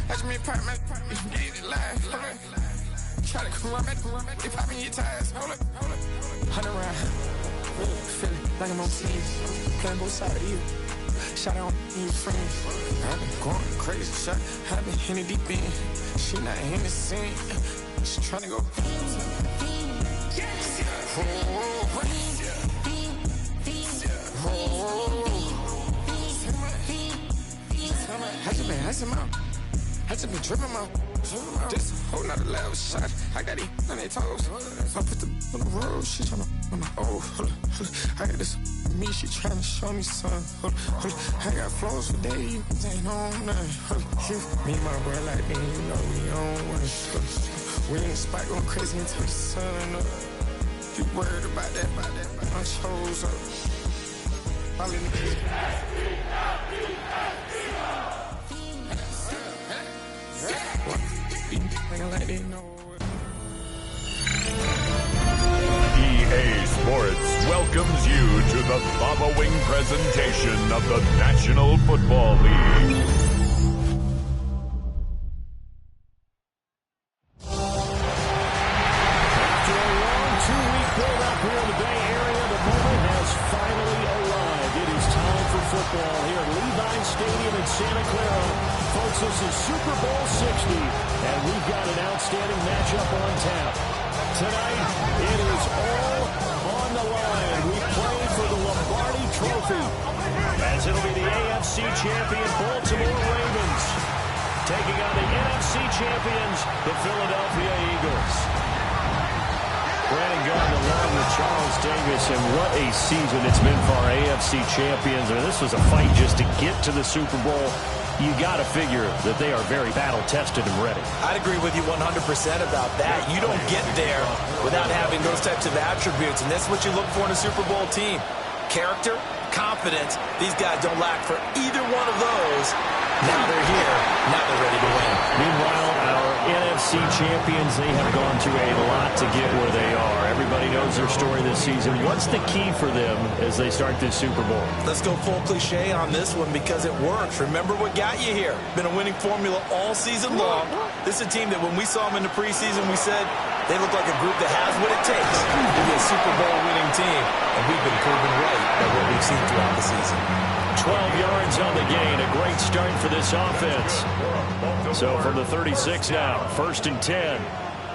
Watch me pop my get it live. Try to come up, they pop me your tires. Hold up. 100 round. Feeling like I'm on teams. Playing both sides of you. Shot on you friends. I've been going crazy. Shot. I've been in the deep end. She not in the scene. She trying to go. I just been tripping out. This whole nother level shot. I got these on their toes. I put the on the road. She tryna. Oh, hold up. I got this me. She tryna show me something. Hold up. I got flows for days. Ain't on nothing. Me and my bro like me. You know we on one. We in the spot going crazy until the sun up. You worried about that? My shows up. All in the EA Sports welcomes you to the following presentation of the National Football League. After a long two-week build-up here in the Bay Area, the moment has finally arrived. It is time for football here at Levi Stadium in Santa Clara. Folks, this is Super Bowl 60, and we've got an outstanding matchup on tap. Tonight, it is all on the line. We play for the Lombardi Trophy, as it'll be the AFC champion Baltimore Ravens taking on the NFC champions, the Philadelphia Eagles. Brandon Gardner along with Charles Davis, and what a season it's been for our AFC champions. I mean, this was a fight just to get to the Super Bowl. You got to figure that they are very battle-tested and ready. I'd agree with you 100% about that. You don't get there without having those types of attributes, and that's what you look for in a Super Bowl team. Character, confidence. These guys don't lack for either one of those. Now they're here. Now they're ready to win. Meanwhile, our NFC champions, they have gone through a lot to get where they are. Everybody knows their story this season. What's the key for them as they start this Super Bowl? Let's go full cliche on this one because it works. Remember what got you here. Been a winning formula all season long. This is a team that when we saw them in the preseason, we said they look like a group that has what it takes to be a Super Bowl winning team. And we've been proven right by what we've seen throughout the season. 12 yards on the gain. A great start for this offense. So from the 36 now, 1st and 10.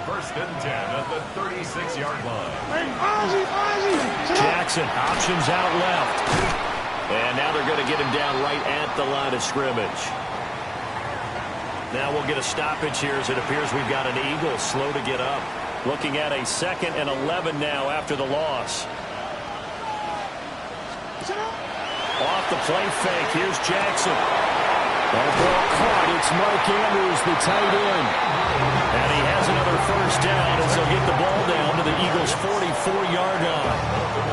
1st and 10 at the 36-yard line. Jackson options out left. And now they're going to get him down right at the line of scrimmage. Now we'll get a stoppage here as it appears we've got an Eagle slow to get up. Looking at a 2nd and 11 now after the loss. Off the play fake. Here's Jackson. That ball caught. It's Mark Andrews, the tight end. And he has another 1st down as they'll get the ball down to the Eagles' 44-yard line.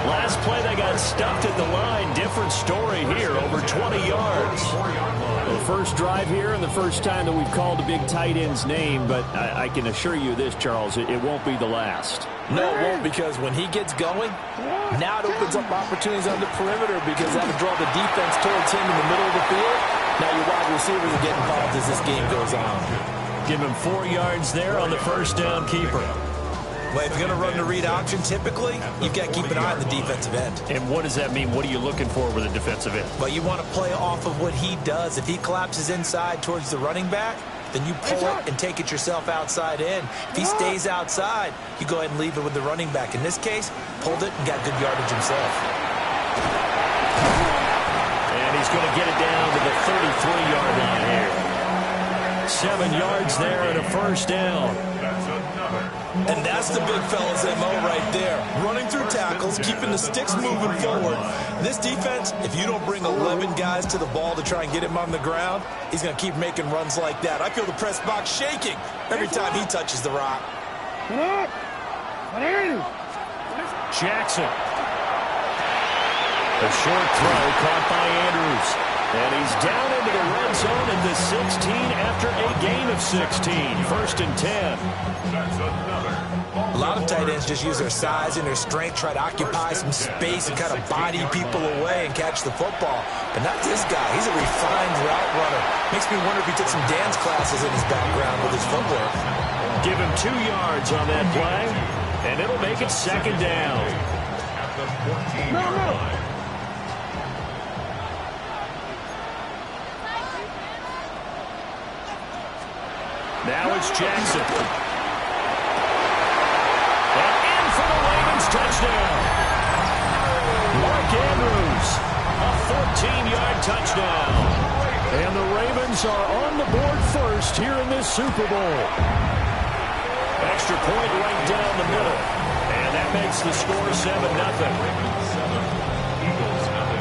Last play, they got stuffed at the line. Different story here, over 20 yards. The first drive here and the first time that we've called a big tight end's name, but I can assure you this, Charles, it won't be the last. No, it won't, because when he gets going, now it opens up opportunities on the perimeter because that would draw the defense towards him in the middle of the field. Now your wide receivers are getting involved as this game goes on. Give him 4 yards there on the 1st down keeper. Well, if you're going to run the read option, typically, you've got to keep an eye on the defensive end. And what does that mean? What are you looking for with a defensive end? Well, you want to play off of what he does. If he collapses inside towards the running back, then you pull it and take it yourself outside in. If he stays outside, you go ahead and leave it with the running back. In this case, pulled it and got good yardage himself. And he's going to get it down to the 33-yard line here. 7 yards there and a 1st down. And that's the big fella's MO right there. Running through tackles, keeping the sticks moving forward. This defense, if you don't bring 11 guys to the ball to try and get him on the ground, he's going to keep making runs like that. I feel the press box shaking every time he touches the rock. Jackson. A short throw caught by Andrews. And he's down into the red zone in the 16 after a gain of 16. 1st and 10. That's another ball A lot of tight ends just use their size and their strength, try to occupy some space and kind of body people away and catch the football. But not this guy. He's a refined route runner. Makes me wonder if he took some dance classes in his background with his footwork. Give him 2 yards on that play, and it'll make it second down. Now it's Jackson. And in for the Ravens touchdown. Mark Andrews, a 14-yard touchdown. And the Ravens are on the board first here in this Super Bowl. Extra point right down the middle. And that makes the score 7-0.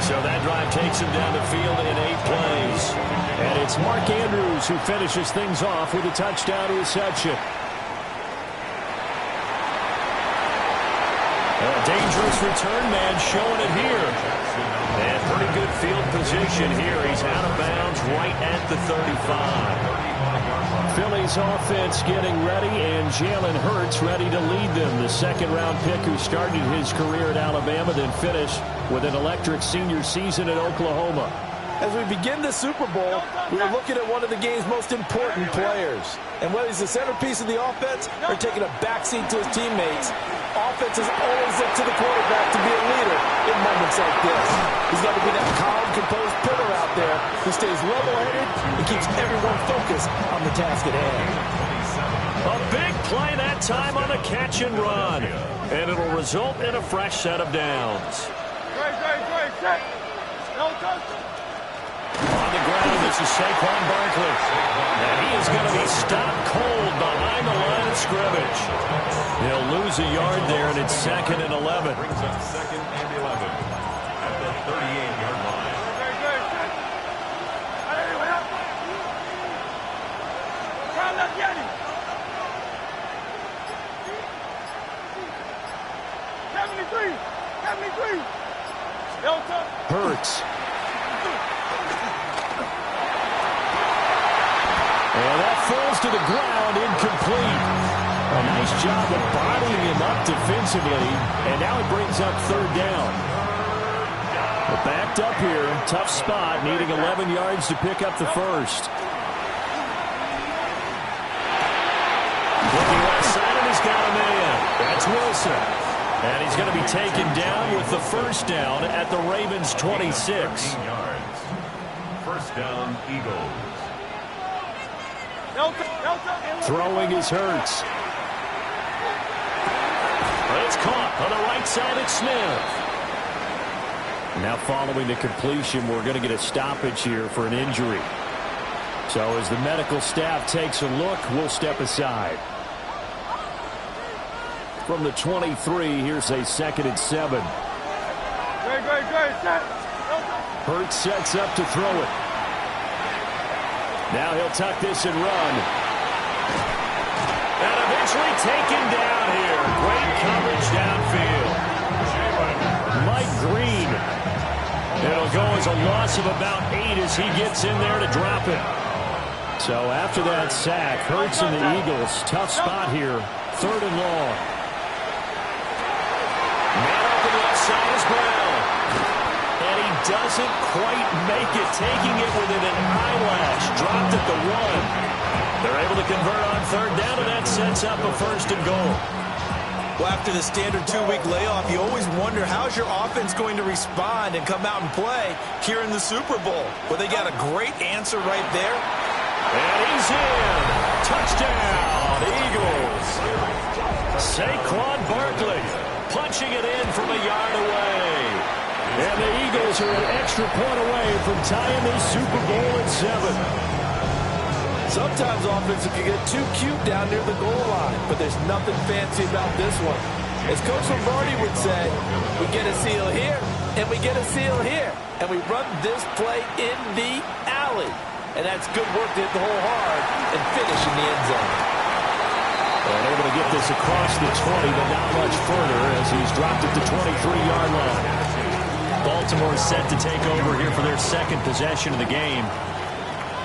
So that drive takes him down the field in 8 plays. And it's Mark Andrews who finishes things off with a touchdown reception. A dangerous return man showing it here. And pretty good field position here. He's out of bounds right at the 35. Philly's offense getting ready, and Jalen Hurts ready to lead them. The second-round pick who started his career at Alabama, then finished with an electric senior season at Oklahoma. As we begin the Super Bowl, we're looking at one of the game's most important players. And whether he's the centerpiece of the offense or taking a backseat to his teammates, offenses always look to the quarterback to be a leader in moments like this. He's got to be that calm, composed pillar out there who stays level-headed and keeps everyone focused on the task at hand. A big play that time on the catch and run. And it'll result in a fresh set of downs. On the ground, this is Saquon Barkley. And he is going to be stopped cold behind the line of scrimmage. He'll lose a yard there, and it's 2nd and 11. Brings up 2nd and 11 at the 38-yard line. Hurts. And that falls to the ground, incomplete. A nice job of bottling him up defensively, and now it brings up 3rd down. But backed up here, tough spot, needing 11 yards to pick up the first. Looking left side, and he's got a man. That's Wilson. And he's going to be taken down with the first down at the Ravens' 26. 13 yards. First down, Eagles. Throwing is Hurts. It's caught on the right side at Smith. Now following the completion, we're going to get a stoppage here for an injury. So as the medical staff takes a look, we'll step aside. From the 23, here's a 2nd and 7. Hurts sets up to throw it. Now he'll tuck this and run. And eventually taken down here. Great coverage downfield. Mike Green. It'll go as a loss of about 8 as he gets in there to drop it. So after that sack, Hurts and the Eagles, tough spot here. 3rd and long. Man open left side is Brown. And he doesn't quite make it, taking it within an eyelash. Dropped at the 1. They're able to convert on 3rd down, and that sets up a 1st and goal. Well, after the standard 2-week layoff, you always wonder how's your offense going to respond and come out and play here in the Super Bowl. Well, they got a great answer right there. And he's in. Touchdown, Eagles. Saquon Barkley punching it in from a yard away. And the Eagles are an extra point away from tying this Super Bowl at 7. Sometimes offense can get too cute down near the goal line, but there's nothing fancy about this one. As Coach Lombardi would say, we get a seal here, and we get a seal here, and we run this play in the alley. And that's good work to hit the hole hard and finish in the end zone. And able to get this across the 20, but not much further as he's dropped it to 23-yard line. Baltimore set to take over here for their 2nd possession of the game.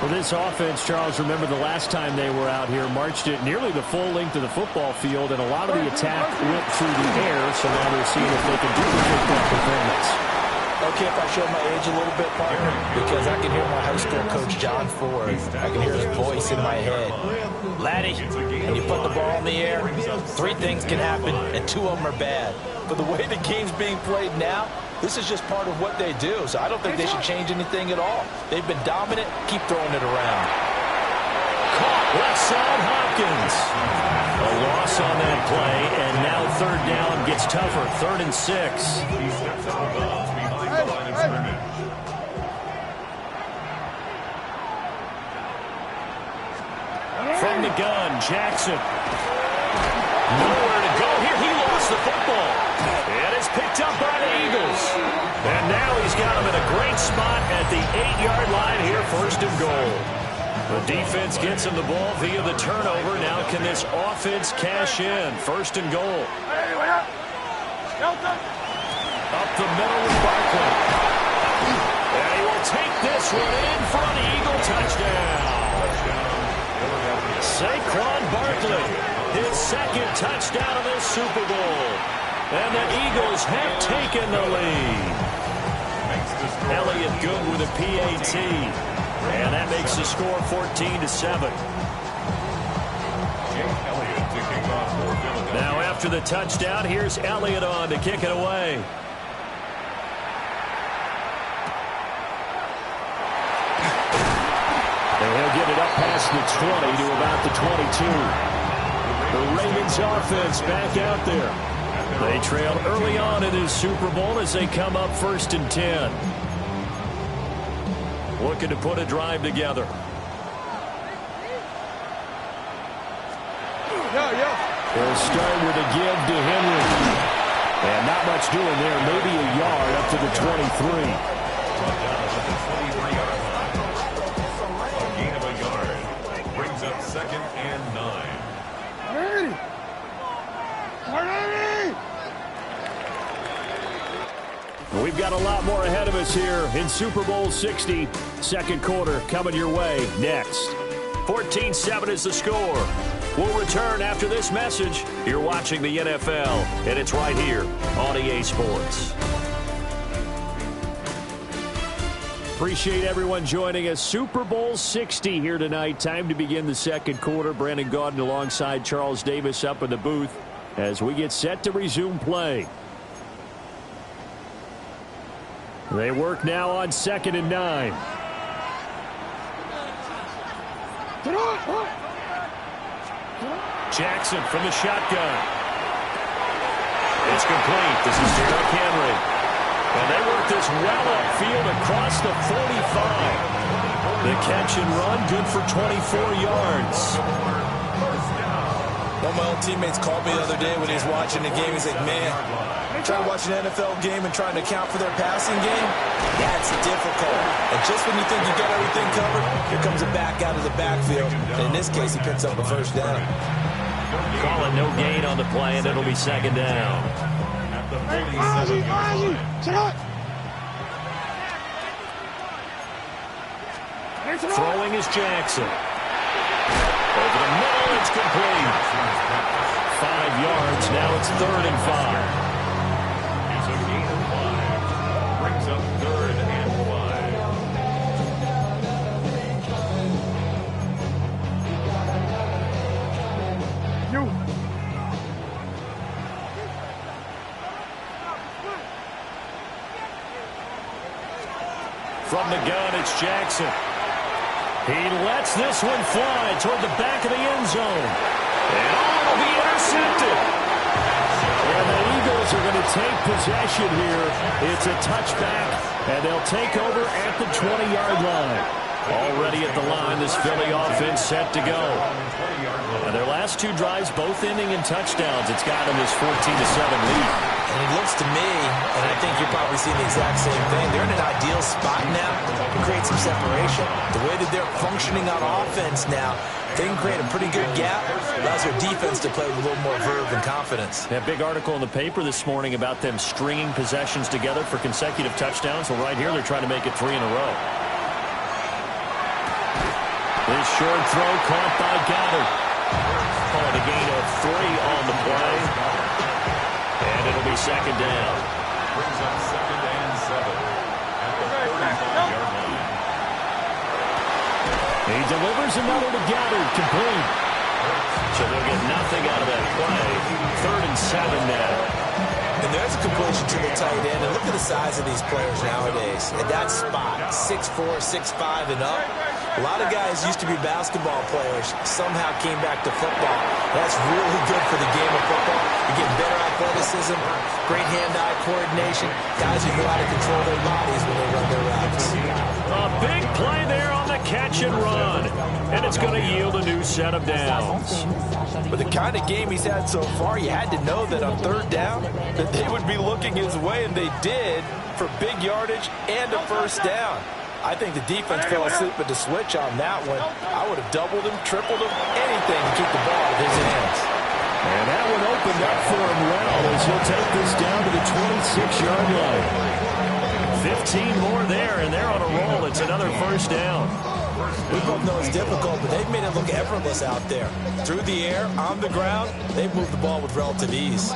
Well, this offense, Charles, remember the last time they were out here, marched it nearly the full length of the football field, and a lot of the attack went through the air, so now they're seeing if they can duplicate that performance. Okay, if I show my age a little bit, partner, because I can hear my high school coach, John Ford. I can hear his voice in my head. Laddie, when you put the ball in the air, 3 things can happen, and 2 of them are bad. But the way the game's being played now, this is just part of what they do. So I don't think they should change anything at all. They've been dominant. Keep throwing it around. Caught left side, Hopkins. A loss on that play, and now 3rd down gets tougher. 3rd and 6. From the gun, Jackson. Nowhere to go here. He lost the football. And it's picked up by the Eagles. And now he's got him in a great spot at the 8-yard line here, 1st and goal. The defense gets him the ball via the turnover. Now can this offense cash in? 1st and goal. Up the middle with Barkley. And he will take this one in for an Eagle touchdown. Saquon Barkley, his 2nd touchdown of this Super Bowl. And the Eagles have taken the lead. Elliott good with a PAT. And that makes the score 14-7. Now after the touchdown, here's Elliott on to kick it away. And he'll get it up past the 20 to about the 22. The Ravens offense back out there. They trailed early on in this Super Bowl as they come up 1st and 10. Looking to put a drive together. They'll start with a give to Henry. And not much doing there. Maybe a yard up to the 23. Brings up 2nd and 9. We've got a lot more ahead of us here in Super Bowl 60. 2nd quarter coming your way next. 14-7 is the score. We'll return after this message. You're watching the NFL, and it's right here on EA Sports. Appreciate everyone joining us. Super Bowl 60 here tonight. Time to begin the 2nd quarter. Brandon Gaudin alongside Charles Davis up in the booth as we get set to resume play. They work now on 2nd and 9. Jackson from the shotgun. It's complete. This is Derrick Henry. And they work this well upfield across the 45. The catch and run good for 24 yards. One of my old teammates called me the other day when he was watching the game. He's like, man, trying to watch an NFL game and trying to account for their passing game, that's difficult. And just when you think you got everything covered, here comes a back out of the backfield. And in this case, he picks up a 1st down. Call it no gain on the play, and it'll be 2nd down. Throwing is Jackson. Over the middle, it's complete. 5 yards, now it's 3rd and 5. It's a gain of 5. Brings up 3rd and 5. From the gun, it's Jackson. He lets this one fly toward the back of the end zone. And it'll be intercepted. And the Eagles are going to take possession here. It's a touchback, and they'll take over at the 20-yard line. Already at the line, this Philly offense set to go. And their last 2 drives both ending in touchdowns. It's got them this 14-7 lead. And it looks to me, and I think you're probably seeing the exact same thing, they're in an ideal spot now to create some separation. The way that they're functioning on offense now, they can create a pretty good gap. Allows their defense to play with a little more verve and confidence. That big article in the paper this morning about them stringing possessions together for consecutive touchdowns. Well, right here, they're trying to make it 3 in a row. This short throw caught by Goddard. Oh, the gain of 3 on the play. And it'll be second down. Brings up 2nd and 7 at the 35-yard line. He delivers another to Goddard, complete. So they'll get nothing out of that play. 3rd and 7 now. And there's a completion to the tight end. And look at the size of these players nowadays. At that spot, 6'4", 6'5", and up. A lot of guys used to be basketball players, somehow came back to football. That's really good for the game of football. You get better athleticism, great hand-eye coordination. Guys who know how to control their bodies when they run their routes. A big play there on the catch and run. And it's going to yield a new set of downs. But the kind of game he's had so far, you had to know that on 3rd down, that they would be looking his way, and they did, for big yardage and a 1st down. I think the defense fell asleep at the switch on that one. I would have doubled him, tripled him, anything to keep the ball in his hands. And that one opened up for him well as he'll take this down to the 26-yard line. 15 more there, and they're on a roll. It's another 1st down. We both know it's difficult, but they've made it look effortless out there. Through the air, on the ground, they've moved the ball with relative ease.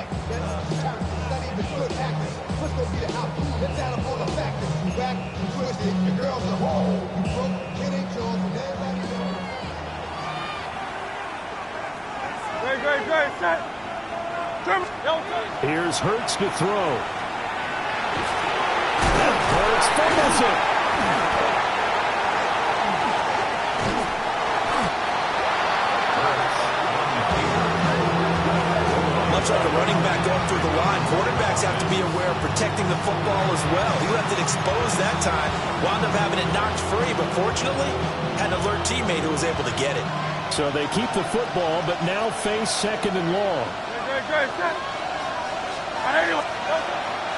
Here's Hurts to throw. Hurts fumbles it. Much like a running back going through the line, quarterbacks have to be aware of protecting the football as well. He left it exposed that time, wound up having it knocked free, but fortunately, had an alert teammate who was able to get it. So they keep the football, but now face 2nd and long.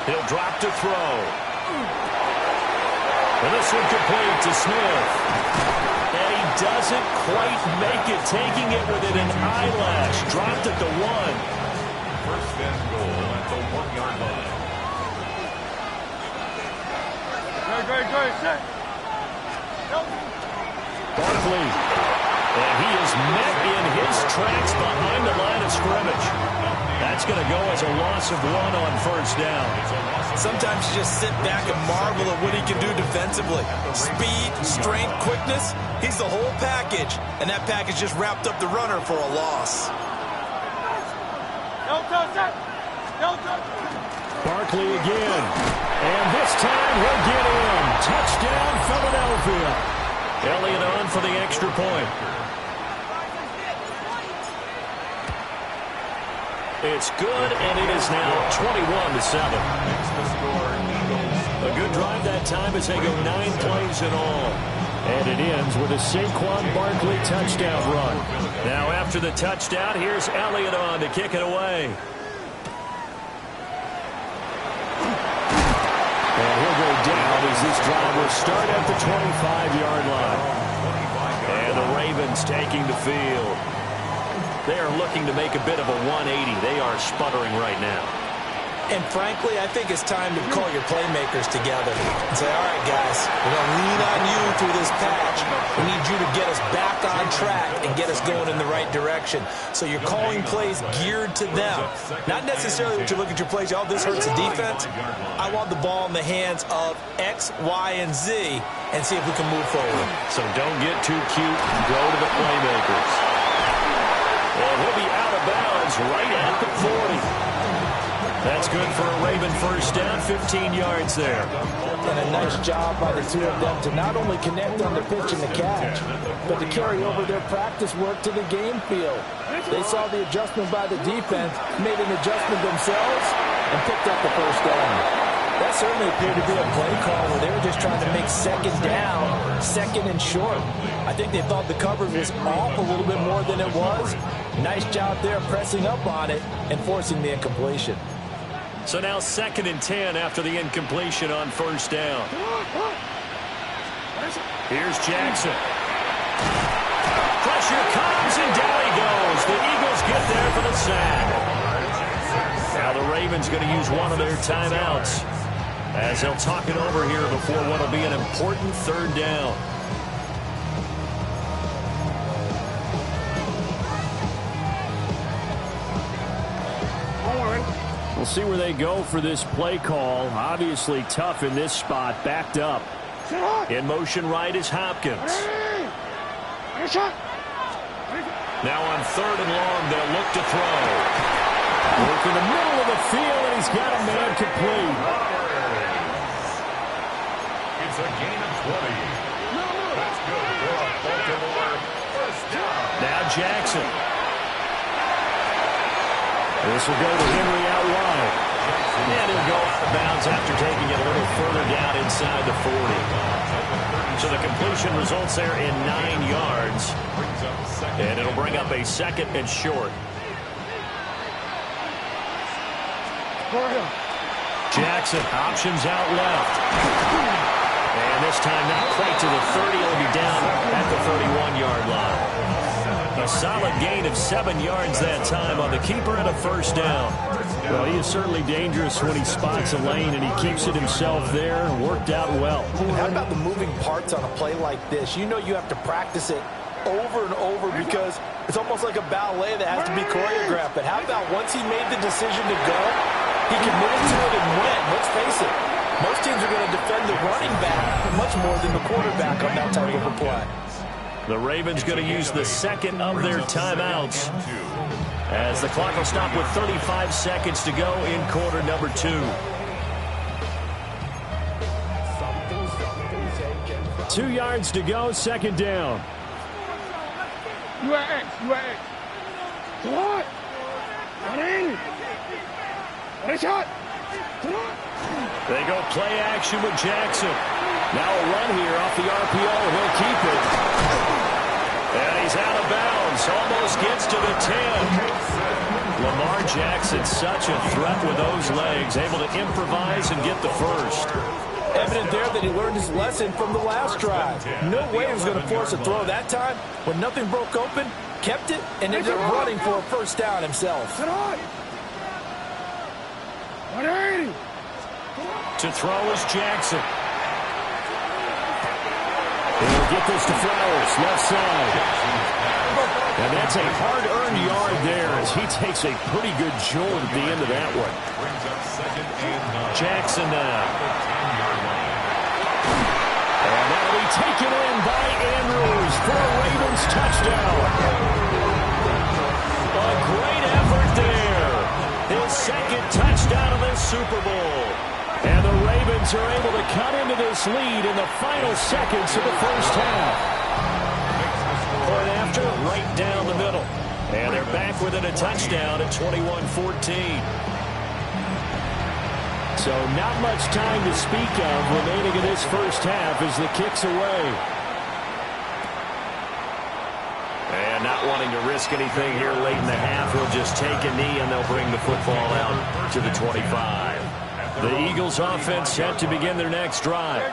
He'll drop to throw. And this one complete to Smith. And he doesn't quite make it, taking it within an eyelash. Dropped at the 1. 1st and goal at the 1-yard line. Barkley. And he is met in his tracks behind the line of scrimmage. That's going to go as a loss of 1 on 1st down. Sometimes you just sit back and marvel at what he can do defensively. Speed, strength, quickness, he's the whole package. And that package just wrapped up the runner for a loss. Barkley again. And this time he'll get in. Touchdown, Philadelphia. Elliott on for the extra point. It's good, and it is now 21-7. A good drive that time as they go 9 plays in all. And it ends with a Saquon Barkley touchdown run. Now after the touchdown, here's Elliott on to kick it away. And he'll go down as this drive will start at the 25-yard line. And the Ravens taking the field. They are looking to make a bit of a 180. They are sputtering right now. And frankly, I think it's time to call your playmakers together and say, all right, guys, we're going to lean on you through this patch. We need you to get us back on track and get us going in the right direction. So you're calling plays geared to them. Not necessarily what you look at your plays, oh, this hurts the defense. I want the ball in the hands of X, Y, and Z and see if we can move forward. So don't get too cute. Go to the playmakers. Well, he'll be out of bounds right at the 40. That's good for a Raven 1st down, 15 yards there. And a nice job by the 2 of them to not only connect on the pitch and the catch, but to carry over their practice work to the game field. They saw the adjustment by the defense, made an adjustment themselves, and picked up the 1st down. That certainly appeared to be a play call where they were just trying to make 2nd down, 2nd and short. I think they thought the coverage was off a little bit more than it was. Nice job there pressing up on it and forcing the incompletion. So now 2nd and 10 after the incompletion on 1st down. Here's Jackson. Pressure comes and down he goes. The Eagles get there for the sack. Now the Ravens going to use one of their timeouts as they'll talk it over here before what will be an important 3rd down. We'll see where they go for this play call. Obviously tough in this spot, backed up. In motion right is Hopkins. Now on 3rd and long, they'll look to throw. Work in the middle of the field, and he's got a man complete. It's a gain of 20. That's good for a Baltimore first down. Now Jackson. This will go to Henry out wide. And he'll go out of bounds after taking it a little further down inside the 40. So the completion results there in 9 yards. And it'll bring up a 2nd and short. Jackson options out left. And this time not quite to the 30. It'll be down at the 31-yard line. A solid gain of 7 yards that time on the keeper and a first down. Well, he is certainly dangerous when he spots a lane, and he keeps it himself there. Worked out well. How about the moving parts on a play like this? You know you have to practice it over and over because it's almost like a ballet that has to be choreographed. But how about once he made the decision to go, he can move to it and win. Let's face it. Most teams are going to defend the running back much more than the quarterback on that type of a play. The Ravens going to use the 2nd of their timeouts as the clock will stop with 35 seconds to go in quarter number 2. 2 yards to go, 2nd down. UAX. What? Shot. They go play action with Jackson. Now a run here off the RPO, and he'll keep it. And he's out of bounds. Almost gets to the 10. Lamar Jackson, such a threat with those legs, able to improvise and get the first. Evident there that he learned his lesson from the last drive. No way he was going to force a throw that time. When nothing broke open, kept it, and ended up running for a first down himself. To throw is Jackson. He'll get this to Flowers, left side. And that's a hard-earned yard there as he takes a pretty good jolt at the end of that one. Jackson now. And that'll be taken in by Andrews for a Ravens touchdown. A great effort there. His 2nd touchdown of this Super Bowl. And the Ravens are able to cut into this lead in the final seconds of the first half. Point after, right down the middle. And they're back within a touchdown at 21-14. So not much time to speak of remaining in this first half as the kick's away. And not wanting to risk anything here late in the half, he'll just take a knee and they'll bring the football out to the 25. The Eagles offense set to begin their next drive.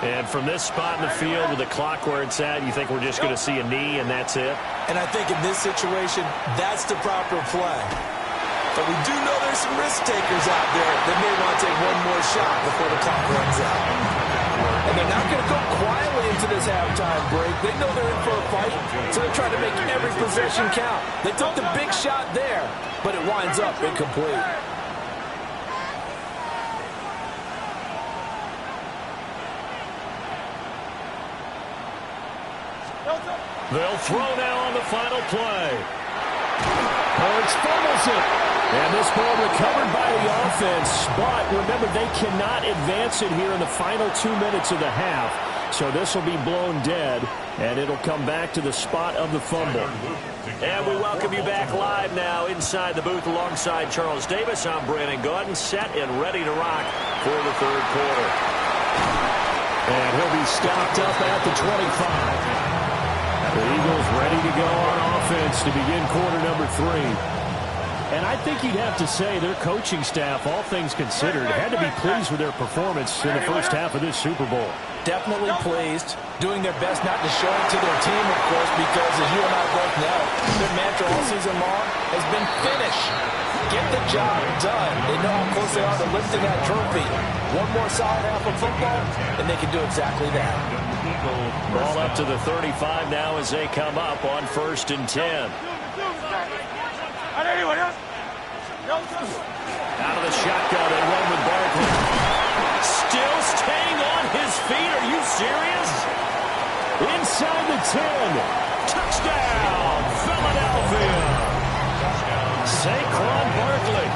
And from this spot in the field with the clock where it's at, you think we're just going to see a knee and that's it? And I think in this situation, that's the proper play. But we do know there's some risk takers out there that may want to take one more shot before the clock runs out. And they're not going to go quietly into this halftime break. They know they're in for a fight, so they're trying to make every possession count. They took the big shot there, but it winds up incomplete. They'll throw now on the final play. Hurts fumbles it. And this ball recovered by the offense. But remember, they cannot advance it here in the final 2 minutes of the half. So this will be blown dead, and it'll come back to the spot of the fumble. And we welcome you back live now inside the booth alongside Charles Davis. I'm Brandon Gaudin, set and ready to rock for the 3rd quarter. And he'll be stopped up at the 25. The Eagles ready to go on offense to begin quarter number 3. And I think you'd have to say their coaching staff, all things considered, had to be pleased with their performance in the first half of this Super Bowl. Definitely pleased, doing their best not to show it to their team, of course, because as you and I both know, their mantra all season long has been finish. Get the job done. They know how close they are to lifting that trophy. One more solid half of football, and they can do exactly that. Ball up to the 35 now as they come up on 1st and 10. shotgun. They run with Barkley. Still staying on his feet. Are you serious? Inside the 10. Touchdown, Philadelphia. Saquon Barkley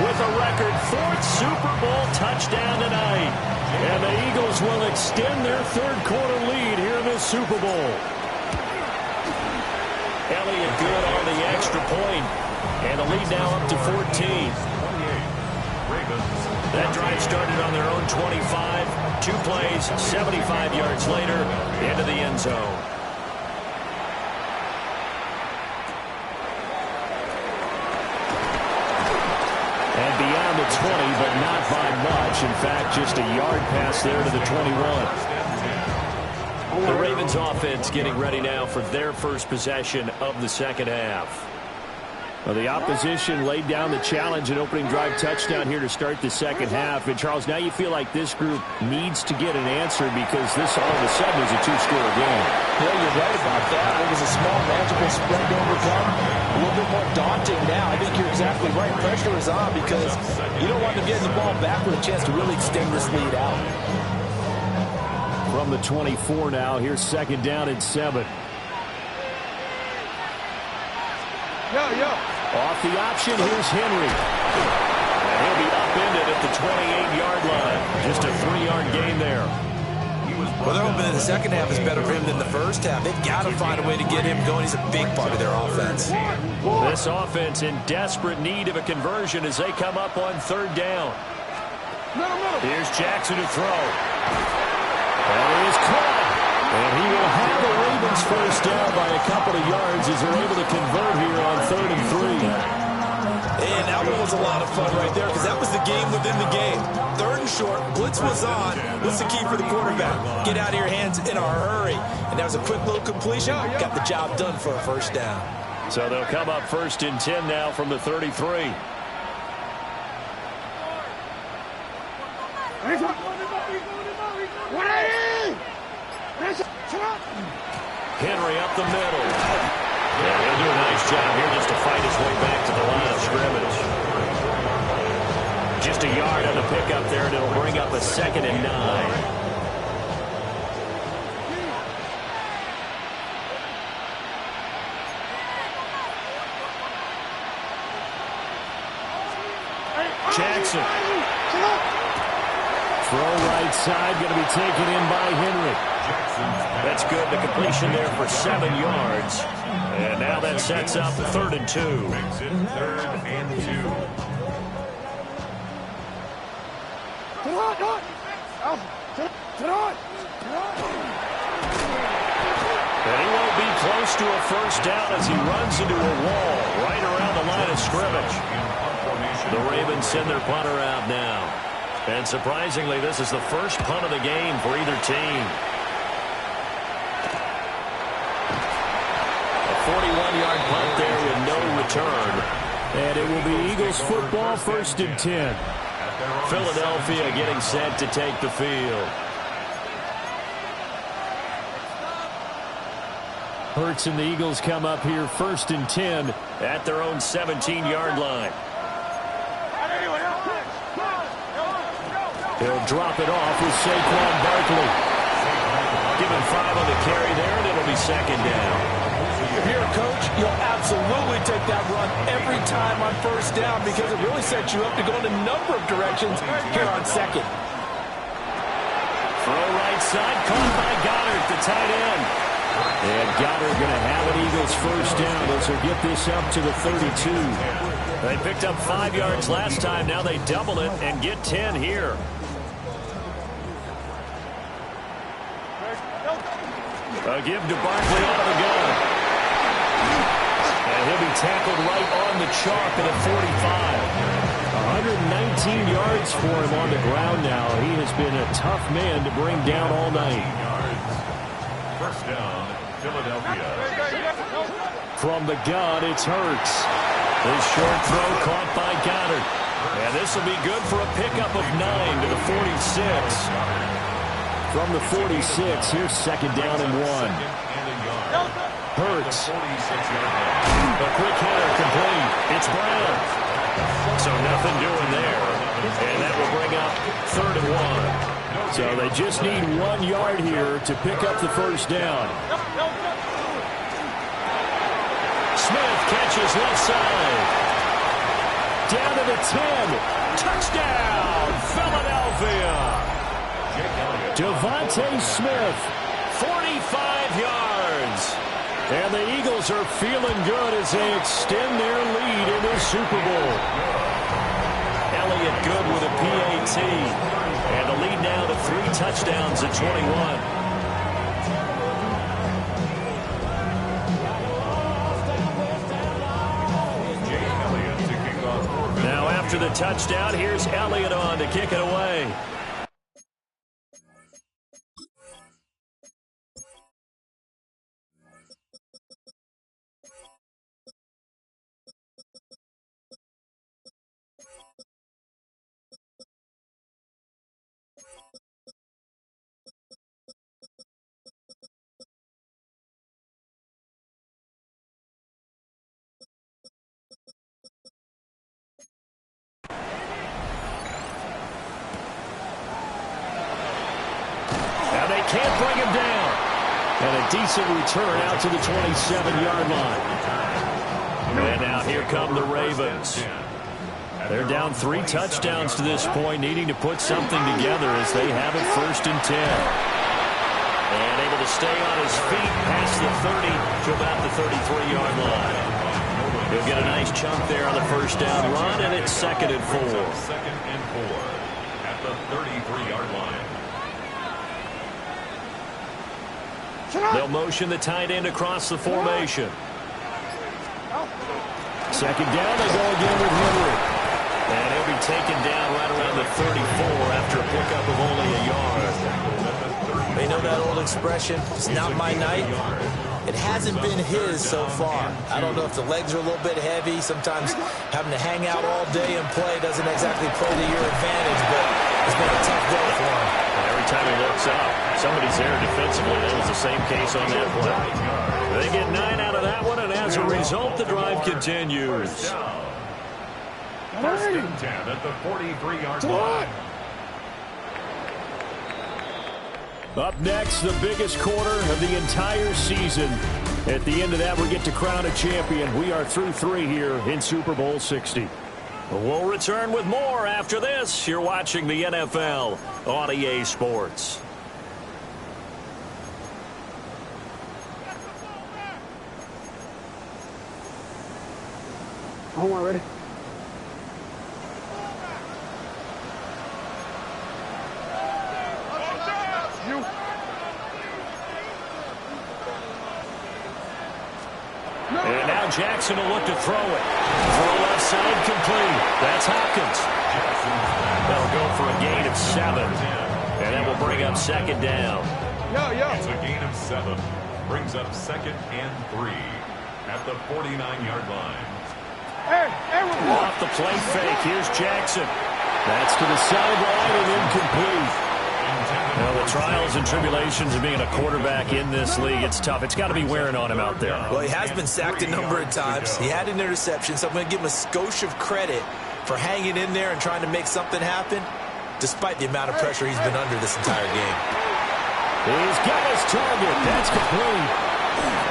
with a record 4th Super Bowl touchdown tonight. And the Eagles will extend their third-quarter lead here in this Super Bowl. Elliott good on the extra point. And the lead now up to 14. That drive started on their own 25. 2 plays, 75 yards later, into the end zone. And beyond the 20, but not by much. In fact, just a yard pass there to the 21. The Ravens offense getting ready now for their first possession of the second half. Well, the opposition laid down the challenge and opening drive touchdown here to start the second half. And, Charles, now you feel like this group needs to get an answer because this all of a sudden is a 2-score game. Yeah, you're right about that. It was a small, magical spread to overcome. A little bit more daunting now. I think you're exactly right. Pressure is on because you don't want them getting the ball back with a chance to really extend this lead out. From the 24 now, here's second down and 7. Off the option, here's Henry. And he'll be upended at the 28-yard line. Just a 3-yard gain there. Well, they're hoping that the second half is better for him than the first half. They've got to find a way to get him going. He's a big part of their offense. This offense in desperate need of a conversion as they come up on third down. Here's Jackson to throw. That is caught. And he will have the Ravens first down by a couple of yards as they're able to convert here on 3rd and 3. And that one was a lot of fun right there because that was the game within the game. 3rd and short, blitz was on. What's the key for the quarterback? Get out of your hands in a hurry. And that was a quick little completion. Got the job done for a first down. So they'll come up 1st and 10 now from the 33. Henry up the middle. Yeah, he'll do a nice job here just to fight his way back to the line of scrimmage. Just a yard on the pickup there, and it'll bring up a 2nd and 9. Jackson. Throw right side, going to be taken in by Henry. That's good. The completion there for 7 yards. And now that sets up 3rd and 2. Makes it 3rd and 2. And he won't be close to a first down as he runs into a wall right around the line of scrimmage. The Ravens send their punter out now. And surprisingly, this is the first punt of the game for either team. A 41-yard punt there with no return. And it will be Eagles football 1st and 10. Philadelphia getting set to take the field. Hurts and the Eagles come up here 1st and 10 at their own 17-yard line. He'll drop it off with Saquon Barkley. Give him 5 on the carry there, and it'll be 2nd down. If you're a coach, you'll absolutely take that run every time on 1st down because it really sets you up to go in a number of directions here on 2nd. Throw right side, caught by Goddard, the tight end. And Goddard going to have an Eagles first down as they get this up to the 32. They picked up 5 yards last time. Now they double it and get 10 here. A give to Barkley out of the gun. And he'll be tackled right on the chalk at a 45. 119 yards for him on the ground now. He has been a tough man to bring down all night. First down, Philadelphia. From the gun, it's Hurts. His short throw caught by Goddard. And this will be good for a pickup of 9 to the 46. From the 46, here's 2nd down and 1. Hurts. A quick hitter complete. It's Brown. So nothing doing there. So they just need 1 yard here to pick up the first down. Smith catches left side. Down to the 10. Touchdown, Philadelphia. Devontae Smith, 45 yards. And the Eagles are feeling good as they extend their lead in the Super Bowl. Elliott good with a PAT. And the lead now to 3 touchdowns at 21. Now after the touchdown, here's Elliott on to kick it away. Can't bring him down. And a decent return out to the 27-yard line. And now here come the Ravens. They're down 3 touchdowns to this point, needing to put something together as they have it 1st and 10. And able to stay on his feet past the 30 to about the 33-yard line. He'll get a nice chunk there on the first down run, and it's 2nd and 4. 2nd and 4 at the 33-yard line. They'll motion the tight end across the formation. 2nd down, they go again with Henry. And he'll be taken down right around the 34 after a pickup of only a yard. They know that old expression, it's not my night. It hasn't been his so far. I don't know if the legs are a little bit heavy. Sometimes having to hang out all day and play doesn't exactly play to your advantage, but it's been a tough go for him. Every time he looks up, somebody's there defensively. That was the same case on that play. They get 9 out of that one, and as a result, the drive continues. 1st and 10 at the 43-yard line. Up next, the biggest quarter of the entire season. At the end of that, we get to crown a champion. We are through 3 here in Super Bowl 60. We'll return with more after this. You're watching the NFL on EA Sports. Home already. And now Jackson will look to throw it. Throw left side complete. That's Hopkins. They'll go for a gain of 7. And that will bring up 2nd down. It's a gain of 7. Brings up 2nd and 3 at the 49-yard line. Off the play fake. Here's Jackson. That's to the sideline and incomplete. Well, the trials and tribulations of being a quarterback in this league, it's tough. It's got to be wearing on him out there. Well, he has been sacked a number of times. He had an interception, so I'm going to give him a skosh of credit for hanging in there and trying to make something happen, despite the amount of pressure he's been under this entire game. He's got his target. That's complete.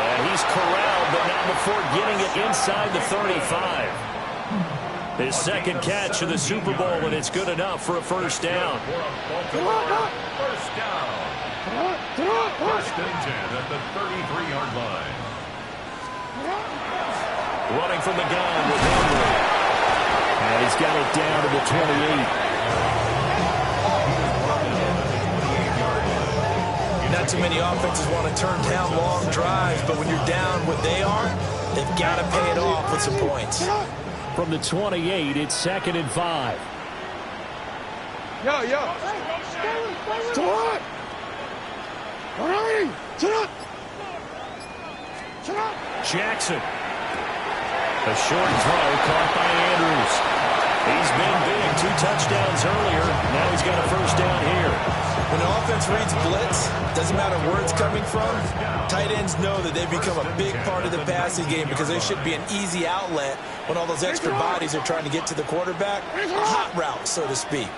And he's corralled, but not before getting it inside the 35. His 2nd catch of the Super Bowl, and it's good enough for a 1st down. First down. 1st and 10 at the 33-yard line. Running from the gun with Henry. And he's got it down to the 28. Not too many offenses want to turn down long drives, but when you're down what they are, they've got to pay it off with some points. From the 28, it's 2nd and 5. Jackson. A short throw caught by Andrews. He's been big. 2 touchdowns earlier. Now he's got a 1st down here. When an offense reads blitz, doesn't matter where it's coming from, tight ends know that they've become a big part of the passing game because they should be an easy outlet when all those extra bodies are trying to get to the quarterback. A hot route, so to speak.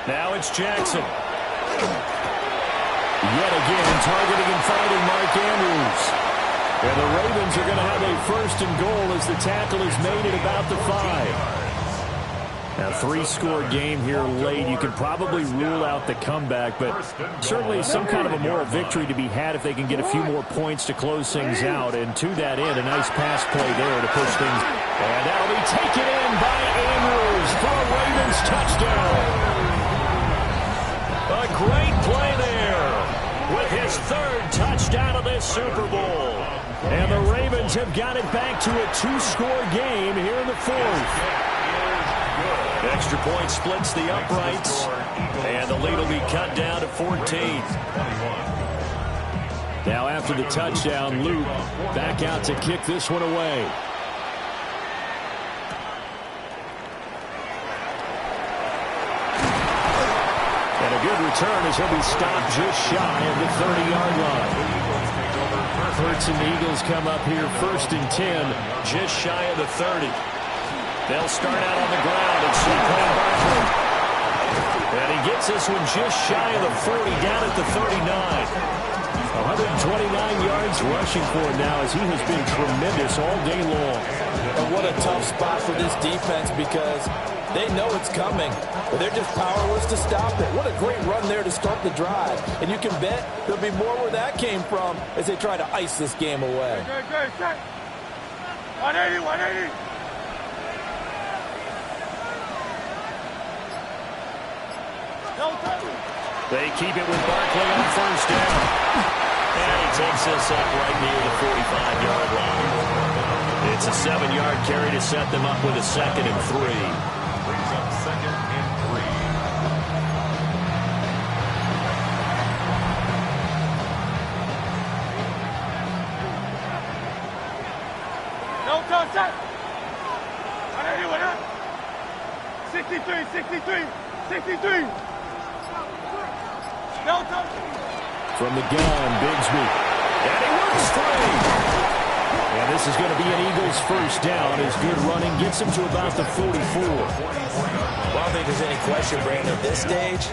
Now it's Jackson. Yet again, targeting and finding Mark Andrews. And the Ravens are going to have a 1st and goal as the tackle is made at about the 5. Now, 3-score game here late. You can probably rule out the comeback, but certainly some kind of a moral victory to be had if they can get a few more points to close things out. And to that end, a nice pass play there to push things. And that'll be taken in by Andrews for a Ravens touchdown. A great play there with his 3rd touchdown of this Super Bowl. And the Ravens have got it back to a 2-score game here in the 4th. Extra point splits the uprights, and the lead will be cut down to 14. Now after the touchdown, Luke back out to kick this one away. And a good return as he'll be stopped just shy of the 30-yard line. Hurts and the Eagles come up here 1st and 10, just shy of the 30. They'll start out on the ground and see Wayne Barkley. And he gets this one just shy of the 40, down at the 39. 129 yards rushing for him now as he has been tremendous all day long. And what a tough spot for this defense because they know it's coming, but they're just powerless to stop it. What a great run there to start the drive. And you can bet there'll be more where that came from as they try to ice this game away. Good. 180. They keep it with Barkley on 1st down. And he takes this up right near the 45-yard line. It's a 7-yard carry to set them up with a 2nd and 3. Brings up 2nd and 3. No touch. 63. No touch. From the gun, Bigsby. And he works free. And this is going to be an Eagles 1st down as good running gets him to about the 44. Well, I don't think there's any question, Brandon, at this stage.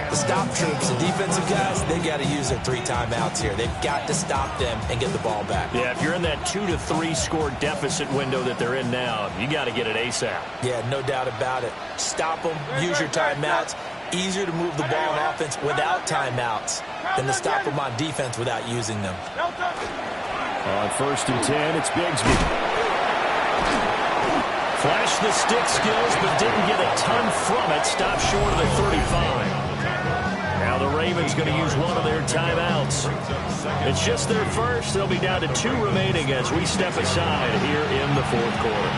The stop troops, the defensive guys, they got to use their 3 timeouts here. They've got to stop them and get the ball back. Yeah, if you're in that 2 to 3 score deficit window that they're in now, you got to get it ASAP. Yeah, no doubt about it. Stop them, use your timeouts. Easier to move the ball on offense without timeouts than to stop them on defense without using them. On 1st and 10, it's Bigsby. Flashed the stick skills, but didn't get a ton from it. Stopped short of the 35. Now the Ravens going to use one of their timeouts. It's just their 1st. They'll be down to 2 remaining as we step aside here in the 4th quarter.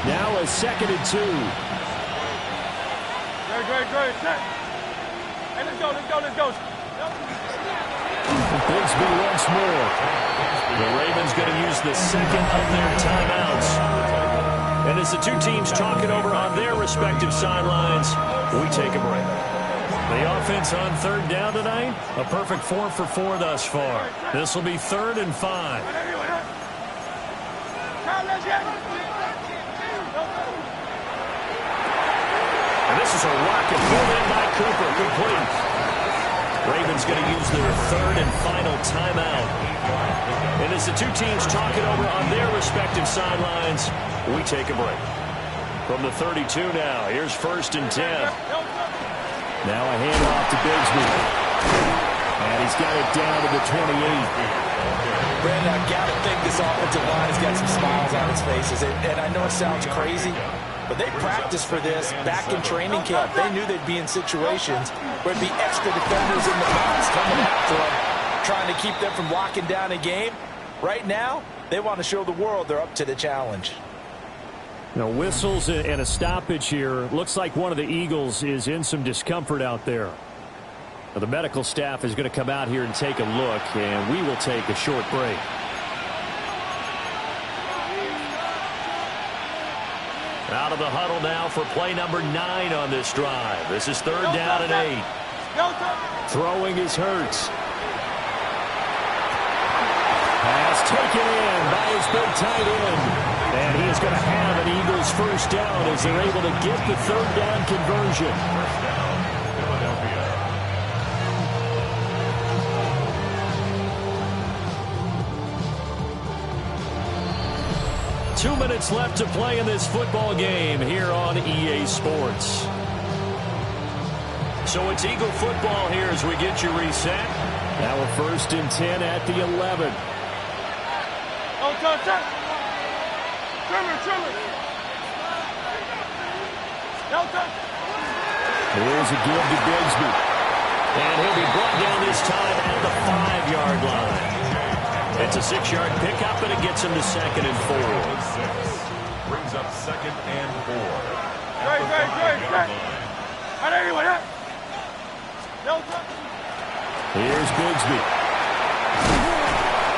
Now a 2nd and 2. Great. Hey, let's go. Bigsby once more. The Ravens going to use the 2nd of their timeouts. And as the 2 teams talk it over on their respective sidelines, we take a break. The offense on 3rd down tonight, a perfect 4 for 4 thus far. This will be 3rd and 5. And this is a rocket pulled in by Cooper, complete. Ravens going to use their 3rd and final timeout. And as the 2 teams talk it over on their respective sidelines, we take a break. From the 32 now, here's 1st and 10. Now a handoff to Bigsby. And he's got it down to the 28. Brandon, I got to think this offensive line has got some smiles on its faces. And I know it sounds crazy, but they practiced for this back in training camp. They knew they'd be in situations where it'd be extra defenders in the box coming after them, trying to keep them from locking down a game. Right now, they want to show the world they're up to the challenge. Whistles and a stoppage here. Looks like one of the Eagles is in some discomfort out there. Now, the medical staff is going to come out here and take a look, and we will take a short break. Out of the huddle now for play number 9 on this drive. This is 3rd down and 8. Throwing is Hurts. Pass taken in by his big tight end. And he is going to have an Eagles first down as they're able to get the third down conversion. First down, Philadelphia. 2 minutes left to play in this football game here on EA Sports. So it's Eagle football here as we get you reset. Now we're 1st and 10 at the 11. Here's a give to Bigsby. And he'll be brought down this time at the 5-yard line. It's a 6-yard pickup, and it gets him to 2nd and 4. Brings up 2nd and 4. Here's Bigsby.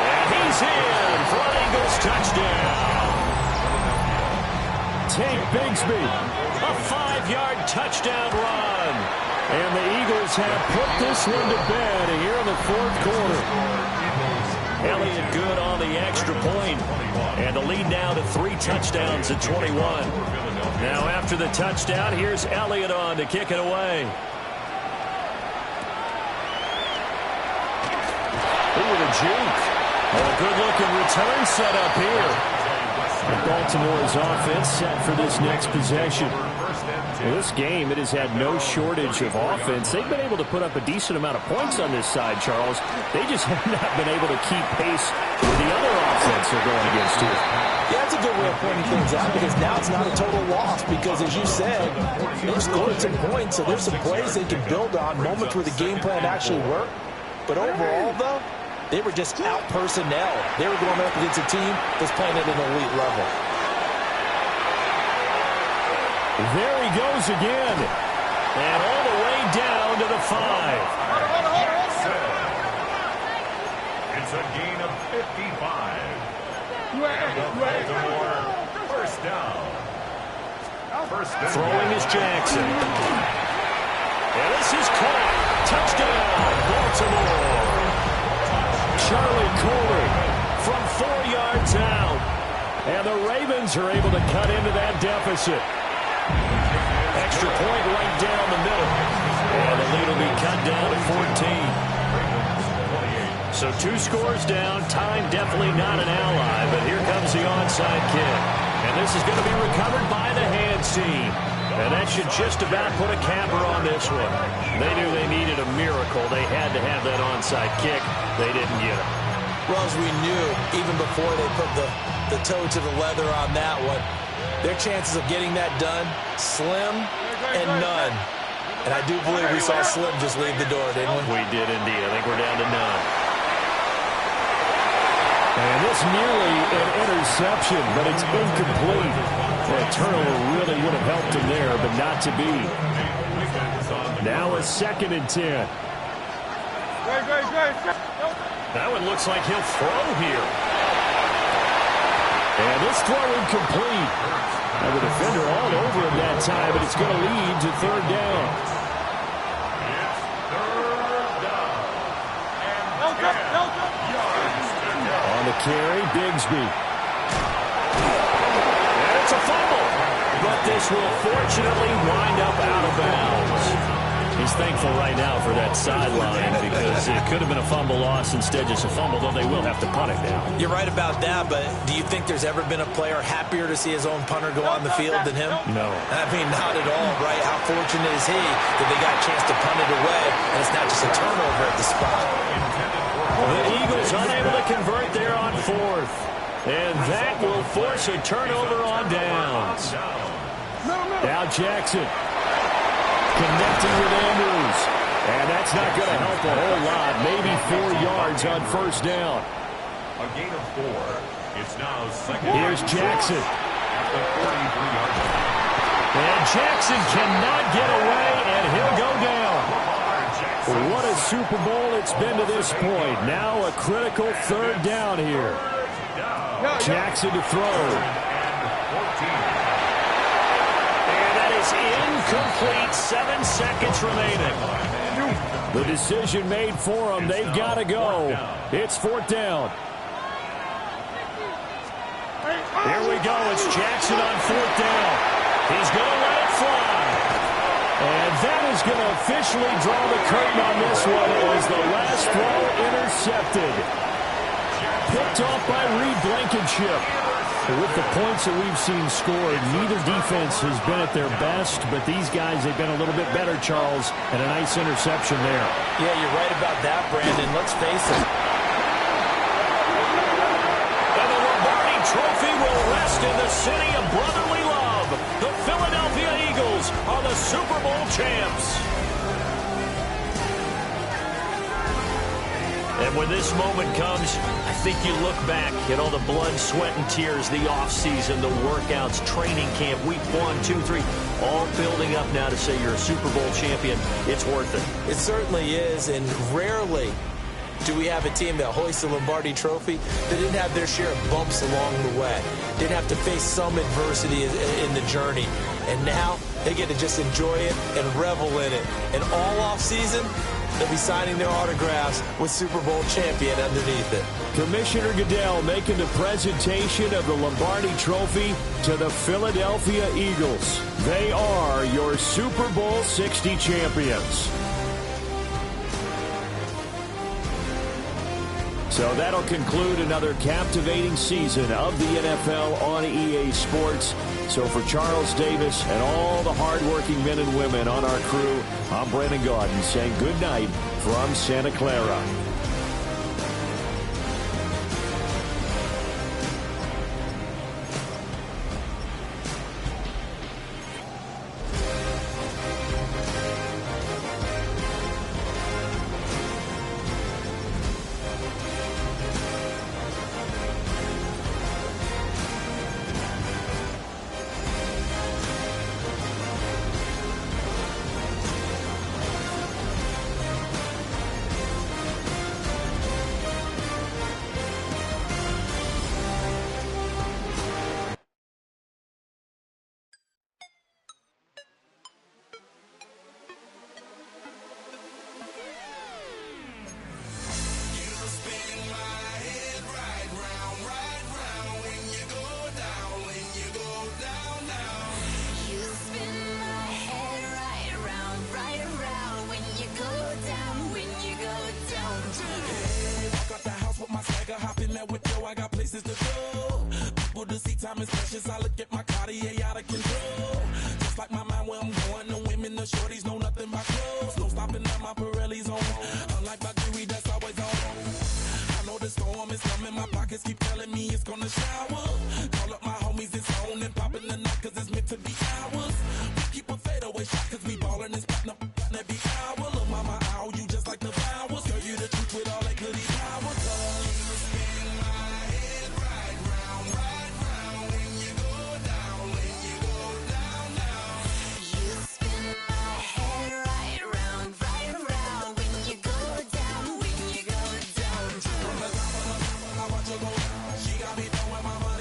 And he's in for an Eagles touchdown. Take Bigsby. A 5-yard touchdown run. And the Eagles have put this one to bed here in the 4th quarter. Elliott good on the extra point. And the lead now to 3 touchdowns at 21. Now after the touchdown, here's Elliott on to kick it away. Ooh, with a juke. Oh, a good-looking return set up here. Baltimore's offense set for this next possession. Well, this game, it has had no shortage of offense. They've been able to put up a decent amount of points on this side, Charles. They just have not been able to keep pace with the other offense they're going against here. Yeah, that's a good way of pointing things out because now it's not a total loss because, as you said, they've scored some points, so there's some plays they can build on, moments where the game plan actually worked. But overall, though, they were just out personnel. They were going up against a team that's playing at an elite level. There he goes again. And all the way down to the 5. It's a gain of 55. Baltimore, first down. Throwing is Jackson. And this is caught. Touchdown, Baltimore. Charlie Coley from 4 yards out. And the Ravens are able to cut into that deficit. Extra point right down the middle. And the lead will be cut down to 14. So 2 scores down. Time definitely not an ally, but here comes the onside kick. And this is going to be recovered by the hands team. And that should just about put a capper on this one. They knew they needed a miracle. They had to have that onside kick. They didn't get it. Well, as we knew, even before they put the toe to the leather on that one, their chances of getting that done, slim and none. And I do believe we saw Slim just leave the door, didn't we? We did indeed. I think we're down to none. And this nearly an interception, but it's incomplete. That turnover really would have helped him there, but not to be. Now a 2nd and 10. That one looks like he'll throw here. And this throw incomplete. Now the defender all over him that time, but it's going to lead to 3rd down. On the carry, Bigsby. And it's a fumble. But this will fortunately wind up out of bounds. He's thankful right now for that sideline because it could have been a fumble loss, instead just a fumble, though they will have to punt it now. You're right about that, but do you think there's ever been a player happier to see his own punter go on the field than him? No. I mean, not at all, right? How fortunate is he that they got a chance to punt it away, and it's not just a turnover at the spot. The Eagles unable to convert there on 4th. And that will force a turnover on downs. Now Jackson connecting with Andrews. And that's not going to help a whole lot. Maybe 4 yards on 1st down. A gain of 4. It's now 2nd. Here's Jackson. At the 43-yard line. And Jackson cannot get away, and he'll go down. What a Super Bowl it's been to this point. Now a critical 3rd down here. Jackson to throw. And that is incomplete. 7 seconds remaining. The decision made for them. They've got to go. It's 4th down. Here we go. It's Jackson on 4th down. He's going to let it fly. And that is going to officially draw the curtain on this one as the last throw intercepted. Picked off by Reed Blankenship. With the points that we've seen scored, neither defense has been at their best, but these guys have been a little bit better, Charles, and a nice interception there. Yeah, you're right about that, Brandon. Let's face it. And the Lombardi Trophy will rest in the city of brotherly love. The Philadelphia Eagles are the Super Bowl champs. And when this moment comes, I think you look back at all the blood, sweat, and tears, the offseason, the workouts, training camp, week 1, 2, 3, all building up now to say you're a Super Bowl champion. It's worth it. It certainly is, and rarely do we have a team that hoists the Lombardi Trophy that didn't have their share of bumps along the way, didn't have to face some adversity in the journey. And now they get to just enjoy it and revel in it. And all offseason, they'll be signing their autographs with Super Bowl champion underneath it. Commissioner Goodell making the presentation of the Lombardi Trophy to the Philadelphia Eagles. They are your Super Bowl 60 champions. So that'll conclude another captivating season of the NFL on EA Sports. So for Charles Davis and all the hardworking men and women on our crew, I'm Brandon Gaudin saying good night from Santa Clara. Time is precious. I look at my Cartier out of control. Just like my mind where I'm going. The women, the shorties know nothing but clothes. No stopping at my Pirelli's on. Unlike my jewelry that's always on. I know the storm is coming. My pockets keep telling me it's gonna shower. Call up my homies, it's on and popping the night 'cause it's meant to be ours. We keep a fadeaway shot 'cause we ballin' and spotting up every hour. Look, mama, ow, you just like the flowers. Girl, you the truth with all that goody powers. You spin my head right round, right round. When you go down, when you go down, down. You spin my head right round, right around. When you go down, when you go down. From the top of the top, I watch her go down. She got me throwing my money.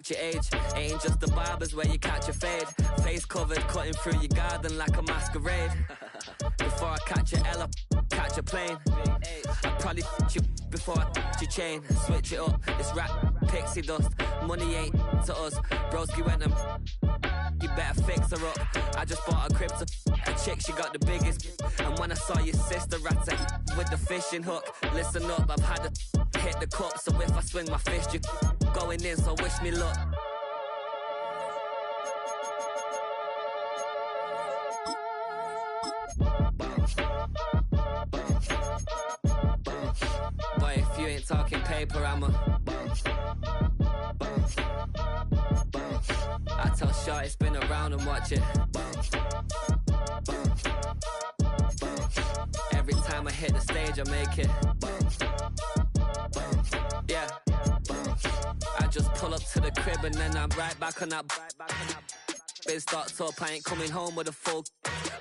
match your age. Ain't just the barbers where you catch a fade. Face covered, cutting through your garden like a masquerade. Before I catch a L, I catch a plane. I probably you before I your chain. Switch it up, it's rap, pixie dust. Money ain't to us. Broski went and you better fix her up. I just bought a crib to a chick, she got the biggest. And when I saw your sister rat with the fishing hook, listen up, I've had to hit the cup. So if I swing my fist, you going in, so wish me luck. Boy, if you ain't talking paper, I'm a I tell Shorty spin around and watch it. Every time I hit the stage, I make it. Yeah. I just pull up to the crib and then I'm right back on that. Been stocked up, I ain't coming home with a full.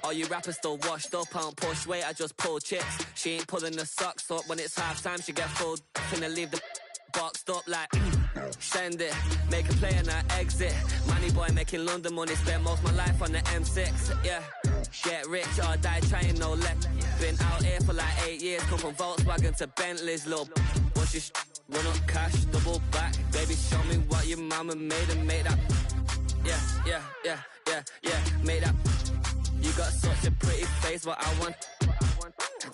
All you rappers still washed up, I don't push weight, I just pull chips. She ain't pulling the socks up, when it's half time she get full. Finna leave the boxed up like send it, make a play and I exit. Money boy making London money, spent most my life on the M6. Yeah, get rich or die trying, no let. Been out here for like 8 years, come from Volkswagen to Bentleys. Little what's your run up cash, double back. Baby show me what your mama made and make that. Yeah, make that. You got such a pretty face, what I want.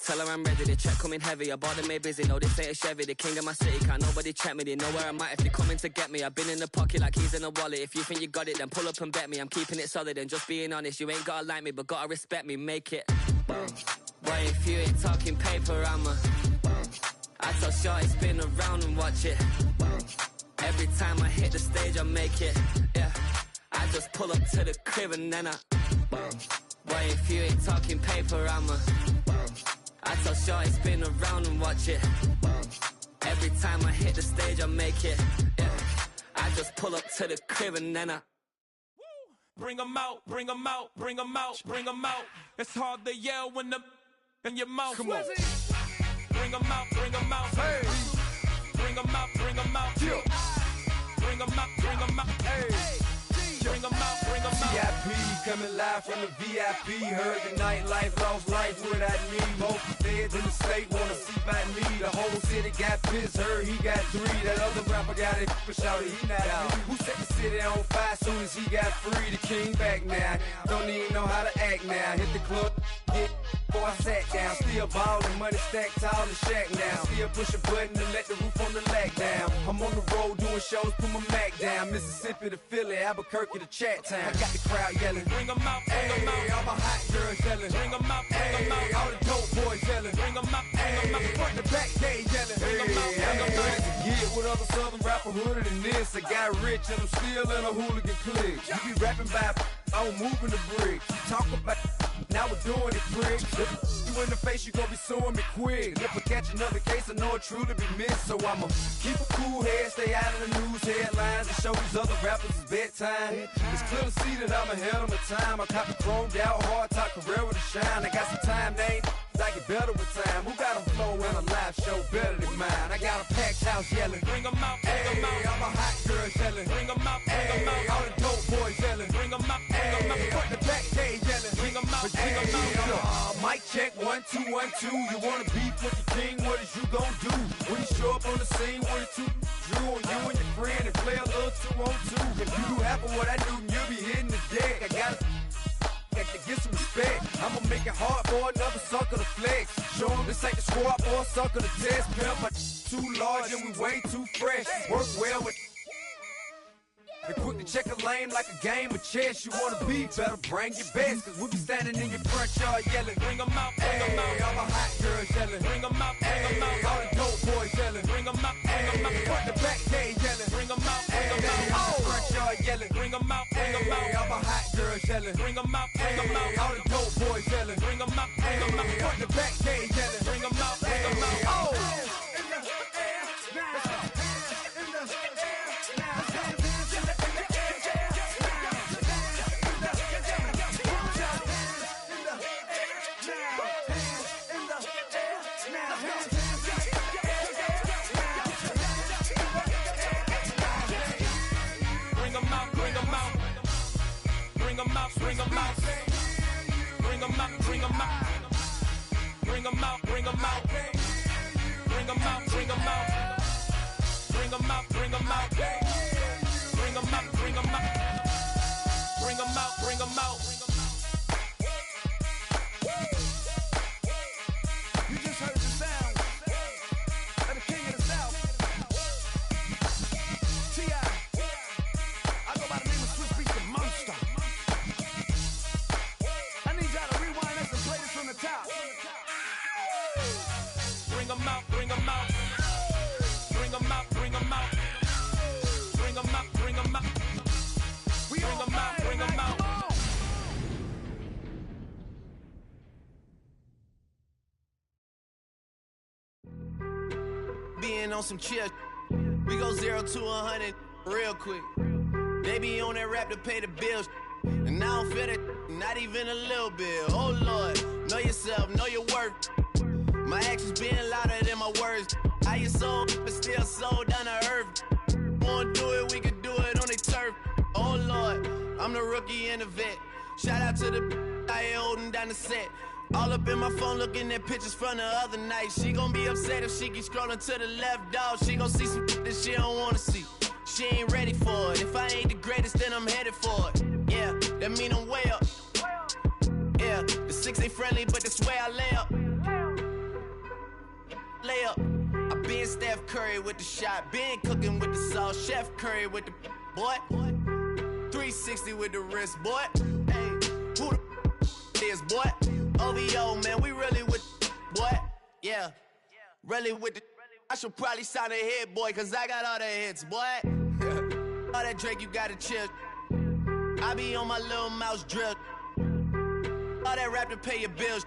Tell her I'm ready, the check coming heavy. I bought them made busy, no this ain't a Chevy. The king of my city, can't nobody check me. They know where I'm at if they coming to get me. I've been in the pocket like he's in a wallet. If you think you got it, then pull up and bet me. I'm keeping it solid and just being honest. You ain't gotta like me, but gotta respect me, make it. Boy, if you ain't talking paper, I'm a I tell Shorty spin around and watch it. Every time I hit the stage, I make it. Yeah, I just pull up to the crib and then I boy, if you ain't talking paper, I'm a I tell Shorty spin around and watch it. Every time I hit the stage, I make it. Yeah, I just pull up to the crib and then I bring 'em out, bring 'em out, bring 'em out, bring 'em out. It's hard to yell when the in your mouth. Come on. Bring 'em out, bring 'em out. Hey. Bring 'em out, bring 'em out. Yeah. Bring 'em out, bring 'em out. Hey. Bring 'em out, bring 'em out. VIP coming live from the VIP. Heard the nightlife, lost life without me. Both feds in the state wanna see by me. The whole city got pissed, heard he got 3. That other rapper got it, but shouted he not out. Who set the city on fire soon as he got free? The king back now, don't even know how to act now. Hit the club, get before I sat down. Still ballin', money stacked tall in the shack now. Still push a button to let the roof on the lag down. I'm on the road doing shows, put my Mac down. Mississippi to Philly, Albuquerque to Chat Town. I got the crowd yelling, bring 'em out, bring 'em out. All my hot girls yelling, bring 'em out, bring 'em out. All the dope boys yelling, bring 'em out, bring 'em out. Front the back they yelling, bring 'em out, bring 'em out. To get with other southern rapper hooded than this. I got rich and I'm still in a hooligan clique. You be rapping by, I'm moving the brick. Talk about, now we're doing it quick. You in the face, you gon' be suing me quick. If I catch another case, I know it truly be missed. So I'ma keep a cool head, stay out of the news headlines, and show these other rappers it's bedtime. It's clear to see that I'm ahead of my time. I cop the chromed out, hard top career with a shine. I got some time, name. I get better with time. Who got a flow and a live show better than mine? I got a packed house yelling, bring 'em out, bring 'em out. All my hot girls yelling, bring 'em out, bring 'em out. All the dope boys yelling, bring 'em out, bring 'em out. Front the back they yelling, bring 'em out, bring 'em out. Mic check 1 2 1 2. You wanna beef with the king? What is you gon' do when you show up on the scene with a 2 Drew on you and your friend and play a little 2 on 2? If you do half of what I do, you'll be hitting the deck. I gotta get some respect. I'ma make it hard for another sucker to flex. Show 'em this ain't the squad or a sucker to test. Pimp, but too large and we way too fresh. Work well with and quick to check a lane like a game of chess. You wanna be better, bring your best. Cause we be standing in your front yard yelling, bring 'em out, bring 'em out. All my hot girls yelling, bring 'em out, bring 'em out. All the dope boys yelling, bring 'em out, bring 'em out. Front the back they yelling, bring 'em out, bring 'em out. Front yard yelling, bring 'em out, bring 'em out. All my hot girls yelling, bring 'em out, bring 'em out. All the dope boys yelling, bring 'em out, bring 'em out. Front the back they yelling, bring 'em out, bring 'em out. bring them out. Bring them out, bring them out. Bring them out, bring them out. Bring them out, bring them out. Bring them out, bring them out. Bring them out, bring them out. Bring them out, bring them out. You just heard the sound of the king of the South. T.I. I go by the name of Swiss Beats the Monster. I need y'all to rewind this and play this from the top. Bring them out, bring them out. Bring them out, bring them out. Bring them out, bring them out. Bring them out, bring them out. Being on some chill, we go 0 to 100 real quick. They be on that rap to pay the bills, and I don't feel it, not even a little bit. Oh Lord, know yourself, know your worth. My actions being louder than my words. How you sold, but still sold down to earth. Wanna do it, we can do it on the turf. Oh Lord, I'm the rookie and the vet. Shout out to the I ain't holding down the set. All up in my phone looking at pictures from the other night. She gon' be upset if she keep scrolling to the left, dog. She gon' see some that she don't wanna see. She ain't ready for it. If I ain't the greatest, then I'm headed for it. Yeah, that mean I'm way up. Yeah, the 6 ain't friendly, but that's where I lay up. Lay up. I been Steph Curry with the shot. Been cooking with the sauce. Chef Curry with the boy. 360 with the wrist, boy. Hey, who the is, boy? OVO, man, we really with boy. Yeah, really with the. I should probably sign a hit, boy, cause I got all the hits, boy. All that Drake, you gotta chill. I be on my little mouse drill. All that rap to pay your bills.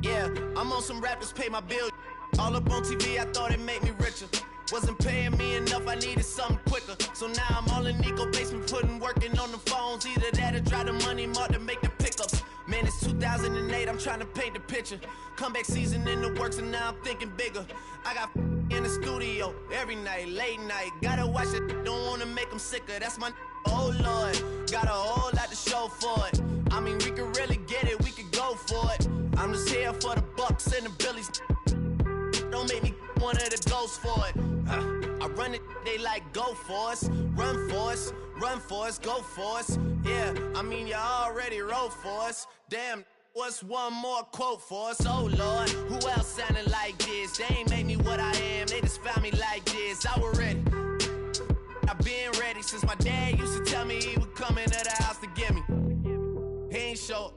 Yeah, I'm on some rappers pay my bills. All up on TV, I thought it made me richer. Wasn't paying me enough, I needed something quicker. So now I'm all in Nico basement, working on the phones. Either that or try the money mark to make the pickups. Man, it's 2008, I'm trying to paint the picture. Comeback season in the works and now I'm thinking bigger. I got in the studio every night, late night. Gotta watch it, don't wanna make them sicker. That's my oh Lord, got a whole lot to show for it. I mean, we could really get it, we could go for it. I'm just here for the bucks and the billies. Don't make me one of the ghosts for it. I run it, they like go for us. Run for us, run for us, go for us. Yeah, I mean you already wrote for us. Damn, what's one more quote for us? Oh Lord, who else sounded like this? They ain't made me what I am, they just found me like this. I was ready, I've been ready since my dad used to tell me he would come into the house to get me. He ain't show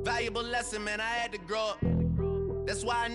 valuable lesson, man, I had to grow up. That's why I never